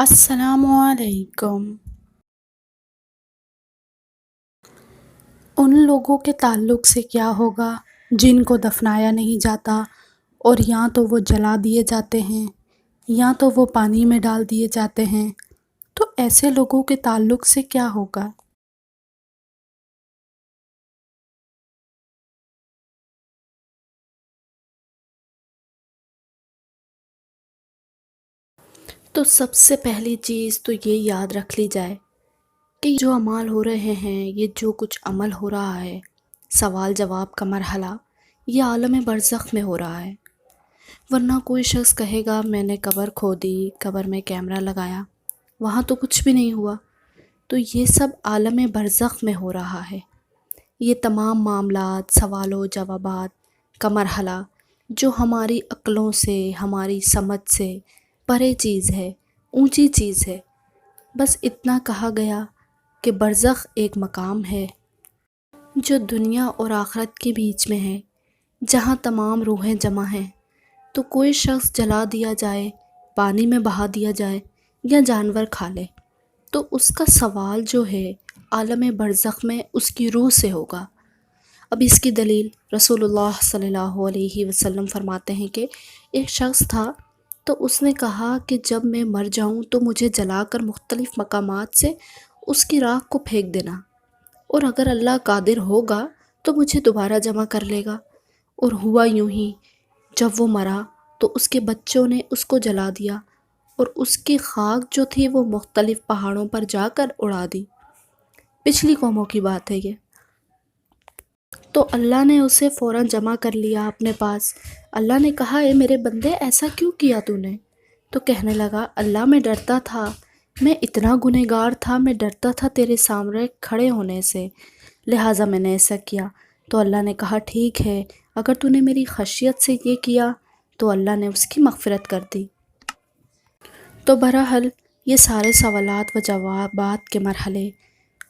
السلام علیکم۔ ان لوگوں کے تعلق سے کیا ہوگا جن کو دفنایا نہیں جاتا اور یا تو وہ جلا دیے جاتے ہیں یا تو وہ پانی میں ڈال دیے جاتے ہیں، تو ایسے لوگوں کے تعلق سے کیا ہوگا؟ تو سب سے پہلی چیز تو یہ یاد رکھ لی جائے کہ جو اعمال ہو رہے ہیں، یہ جو کچھ عمل ہو رہا ہے، سوال جواب کا مرحلہ، یہ عالم برزخ میں ہو رہا ہے۔ ورنہ کوئی شخص کہے گا میں نے قبر کھودی، قبر میں کیمرہ لگایا، وہاں تو کچھ بھی نہیں ہوا۔ تو یہ سب عالم برزخ میں ہو رہا ہے۔ یہ تمام معاملات، سوال و جوابات کا مرحلہ جو ہماری عقلوں سے، ہماری سمجھ سے پرے چیز ہے، اونچی چیز ہے۔ بس اتنا کہا گیا کہ برزخ ایک مقام ہے جو دنیا اور آخرت کے بیچ میں ہے، جہاں تمام روحیں جمع ہیں۔ تو کوئی شخص جلا دیا جائے، پانی میں بہا دیا جائے یا جانور کھا لے، تو اس کا سوال جو ہے عالم برزخ میں اس کی روح سے ہوگا۔ اب اس کی دلیل رسول اللہ صلی اللہ علیہ وسلم فرماتے ہیں کہ ایک شخص تھا تو اس نے کہا کہ جب میں مر جاؤں تو مجھے جلا کر مختلف مقامات سے اس کی راکھ کو پھینک دینا، اور اگر اللہ قادر ہوگا تو مجھے دوبارہ جمع کر لے گا۔ اور ہوا یوں ہی، جب وہ مرا تو اس کے بچوں نے اس کو جلا دیا اور اس کی خاک جو تھی وہ مختلف پہاڑوں پر جا کر اڑا دی۔ پچھلی قوموں کی بات ہے یہ۔ تو اللہ نے اسے فوراً جمع کر لیا اپنے پاس۔ اللہ نے کہا اے میرے بندے، ایسا کیوں کیا تو نے؟ تو کہنے لگا اللہ میں ڈرتا تھا، میں اتنا گنہگار تھا، میں ڈرتا تھا تیرے سامنے کھڑے ہونے سے، لہٰذا میں نے ایسا کیا۔ تو اللہ نے کہا ٹھیک ہے، اگر تو نے میری خشیت سے یہ کیا تو اللہ نے اس کی مغفرت کر دی۔ تو بہرحال یہ سارے سوالات و جوابات کے مرحلے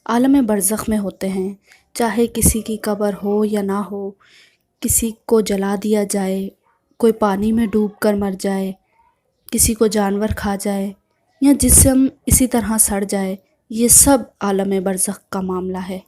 عالم برزخ میں ہوتے ہیں، چاہے کسی کی قبر ہو یا نہ ہو، کسی کو جلا دیا جائے، کوئی پانی میں ڈوب کر مر جائے، کسی کو جانور کھا جائے یا جسم اسی طرح سڑ جائے، یہ سب عالم برزخ کا معاملہ ہے۔